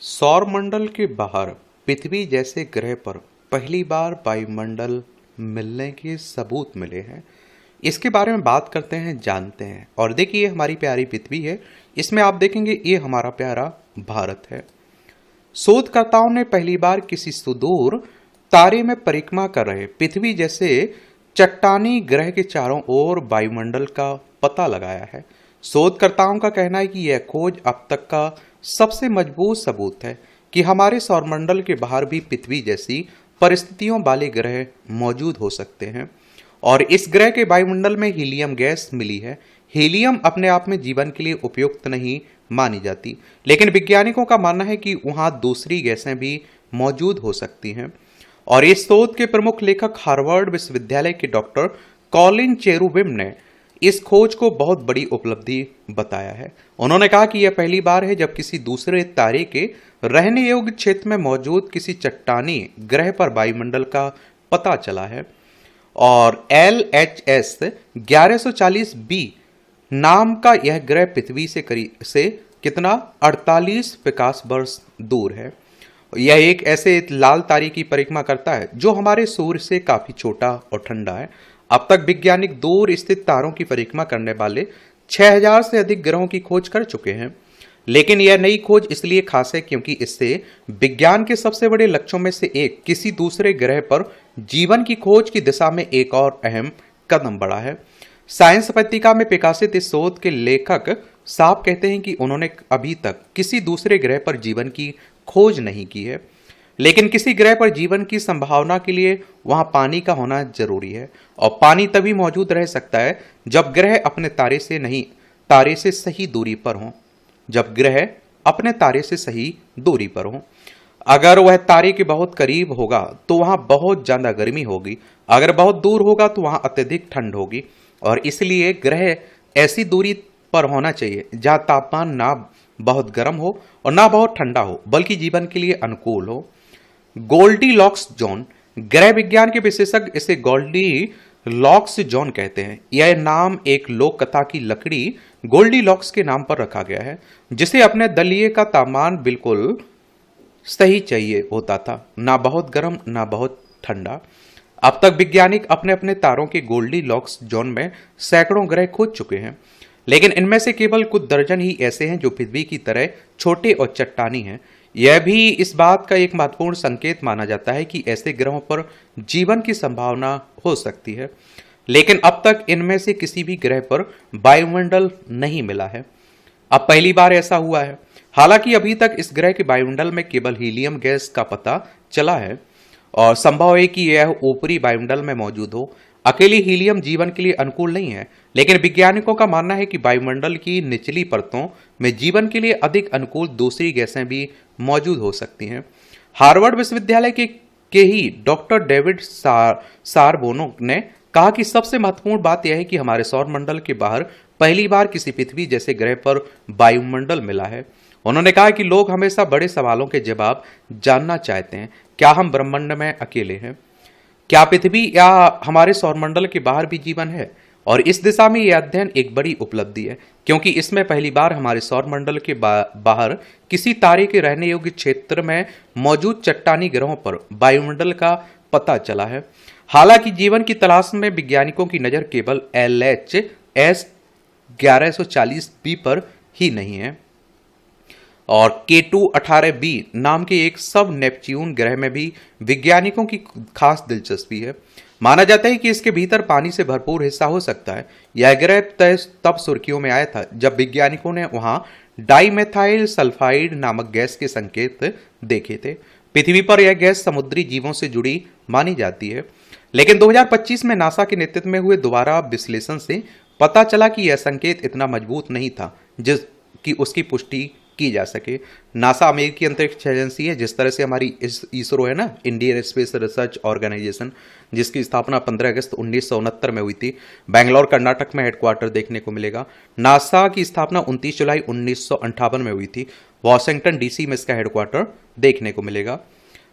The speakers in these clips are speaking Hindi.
सौरमंडल के बाहर पृथ्वी जैसे ग्रह पर पहली बार वायुमंडल मिलने के सबूत मिले हैं। इसके बारे में बात करते हैं, जानते हैं। और देखिए, हमारी प्यारी पृथ्वी है, इसमें आप देखेंगे ये हमारा प्यारा भारत है। शोधकर्ताओं ने पहली बार किसी सुदूर तारे में परिक्रमा कर रहे पृथ्वी जैसे चट्टानी ग्रह के चारों ओर वायुमंडल का पता लगाया है। शोधकर्ताओं का कहना है कि यह खोज अब तक का सबसे मजबूत सबूत है कि हमारे सौरमंडल के बाहर भी पृथ्वी जैसी परिस्थितियों वाले ग्रह मौजूद हो सकते हैं। और इस ग्रह के वायुमंडल में हीलियम गैस मिली है। हीलियम अपने आप में जीवन के लिए उपयुक्त नहीं मानी जाती, लेकिन वैज्ञानिकों का मानना है कि वहां दूसरी गैसें भी मौजूद हो सकती हैं। और इस शोध के प्रमुख लेखक हार्वर्ड विश्वविद्यालय के डॉक्टर कॉलिन चेरुबिम ने इस खोज को बहुत बड़ी उपलब्धि बताया है। उन्होंने कहा कि यह पहली बार है जब किसी दूसरे तारे के रहने योग्य क्षेत्र में मौजूद किसी चट्टानी ग्रह पर वायुमंडल का पता चला है। और LHS 1140b नाम का यह ग्रह पृथ्वी से करीब से कितना 48 प्रकाश वर्ष दूर है। यह एक ऐसे लाल तारे की परिक्रमा करता है जो हमारे सूर्य से काफी छोटा और ठंडा है। अब तक वैज्ञानिक दूर स्थित तारों की परिक्रमा करने वाले 6000 से अधिक ग्रहों की खोज कर चुके हैं। लेकिन यह नई खोज इसलिए खास है क्योंकि इससे विज्ञान के सबसे बड़े लक्ष्यों में से एक, किसी दूसरे ग्रह पर जीवन की खोज की दिशा में एक और अहम कदम बढ़ा है। साइंस पत्रिका में प्रकाशित इस शोध के लेखक साफ कहते हैं कि उन्होंने अभी तक किसी दूसरे ग्रह पर जीवन की खोज नहीं की है, लेकिन किसी ग्रह पर जीवन की संभावना के लिए वहां पानी का होना जरूरी है। और पानी तभी मौजूद रह सकता है जब ग्रह अपने तारे से सही दूरी पर हो। जब ग्रह अपने तारे से सही दूरी पर हो, अगर वह तारे के बहुत करीब होगा तो वहां बहुत ज्यादा गर्मी होगी, अगर बहुत दूर होगा तो वहां अत्यधिक ठंड होगी। और इसलिए ग्रह ऐसी दूरी पर होना चाहिए जहां तापमान ना बहुत गर्म हो और ना बहुत ठंडा हो, बल्कि जीवन के लिए अनुकूल हो। गोल्डीलॉक्स जोन, ग्रह विज्ञान के विशेषज्ञ इसे गोल्डीलॉक्स जोन कहते हैं। यह नाम एक लोक कथा की लकड़ी गोल्डीलॉक्स के नाम पर रखा गया है, जिसे अपने दलिये का तापमान बिल्कुल सही चाहिए होता था, ना बहुत गर्म ना बहुत ठंडा। अब तक वैज्ञानिक अपने अपने तारों के गोल्डीलॉक्स जोन में सैकड़ों ग्रह खोज चुके हैं, लेकिन इनमें से केवल कुछ दर्जन ही ऐसे हैं जो पृथ्वी की तरह छोटे और चट्टानी हैं। यह भी इस बात का एक महत्वपूर्ण संकेत माना जाता है कि ऐसे ग्रहों पर जीवन की संभावना हो सकती है, लेकिन अब तक इनमें से किसी भी ग्रह पर वायुमंडल नहीं मिला है। अब पहली बार ऐसा हुआ है। हालांकि अभी तक इस ग्रह के वायुमंडल में केवल हीलियम गैस का पता चला है और संभव है कि यह ऊपरी वायुमंडल में मौजूद हो। अकेली हीलियम जीवन के लिए अनुकूल नहीं है, लेकिन वैज्ञानिकों का मानना है कि वायुमंडल की निचली परतों में जीवन के लिए अधिक अनुकूल दूसरी गैसें भी मौजूद हो सकती हैं। हार्वर्ड विश्वविद्यालय के ही डॉक्टर डेविड सारबोनो ने कहा कि सबसे महत्वपूर्ण बात यह है कि हमारे सौरमंडल के बाहर पहली बार किसी पृथ्वी जैसे ग्रह पर वायुमंडल मिला है। उन्होंने कहा कि लोग हमेशा बड़े सवालों के जवाब जानना चाहते हैं। क्या हम ब्रह्मांड में अकेले हैं? क्या पृथ्वी या हमारे सौरमंडल के बाहर भी जीवन है? और इस दिशा में यह अध्ययन एक बड़ी उपलब्धि है, क्योंकि इसमें पहली बार हमारे सौरमंडल के बाहर किसी तारे के रहने योग्य क्षेत्र में मौजूद चट्टानी ग्रहों पर वायुमंडल का पता चला है। हालांकि जीवन की तलाश में वैज्ञानिकों की नजर केवल LHS 1140b पर ही नहीं है। और K2-18b नाम के एक सब नेपच्यून ग्रह में भी वैज्ञानिकों की खास दिलचस्पी है। माना जाता है कि इसके भीतर पानी से भरपूर हिस्सा हो सकता है। यह ग्रह तब सुर्खियों में आया था जब वैज्ञानिकों ने वहां डाइमेथाइल सल्फाइड नामक गैस के संकेत देखे थे। पृथ्वी पर यह गैस समुद्री जीवों से जुड़ी मानी जाती है, लेकिन 2025 में नासा के नेतृत्व में हुए दोबारा विश्लेषण से पता चला कि यह संकेत इतना मजबूत नहीं था जिसकी उसकी पुष्टि की जा सके। नासा अमेरिकी अंतरिक्ष एजेंसी है, जिस तरह से हमारी इसरो है ना, इंडियन स्पेस रिसर्च ऑर्गेनाइजेशन, जिसकी स्थापना 15 अगस्त 1969 में हुई थी। बेंगलोर कर्नाटक में हेडक्वार्टर देखने को मिलेगा। नासा की स्थापना 29 जुलाई 1958 में हुई थी। वॉशिंगटन DC में इसका हेडक्वार्टर देखने को मिलेगा।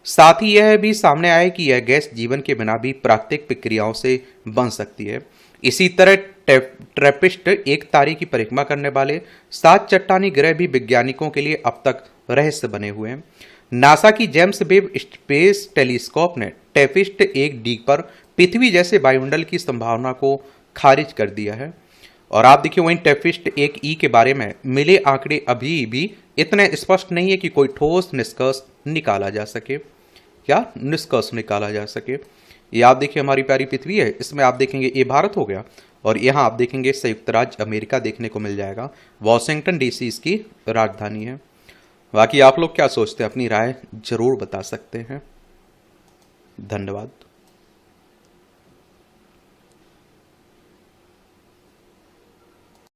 साथ ही यह भी सामने आया कि यह गैस जीवन के बिना भी प्राकृतिक प्रक्रियाओं से बन सकती है। इसी तरह ट्रैपिस्ट एक तारे की परिक्रमा करने वाले 7 चट्टानी ग्रह भी वैज्ञानिकों के लिए अब तक रहस्य बने हुए हैं। नासा की जेम्स वेब स्पेस टेलीस्कोप ने टेफिस्ट 1D पर पृथ्वी जैसे वायुमंडल की संभावना को खारिज कर दिया है। और आप देखिए वहीं टेफिस्ट 1E के बारे में मिले आंकड़े अभी भी इतने स्पष्ट नहीं है कि कोई ठोस निष्कर्ष निकाला जा सके। क्या निष्कर्ष निकाला जा सके। ये आप देखिए हमारी प्यारी पृथ्वी है, इसमें आप देखेंगे ये भारत हो गया और यहाँ आप देखेंगे संयुक्त राज्य अमेरिका देखने को मिल जाएगा। वॉशिंगटन डीसी इसकी राजधानी है। बाकी आप लोग क्या सोचते हैं, अपनी राय जरूर बता सकते हैं। धन्यवाद।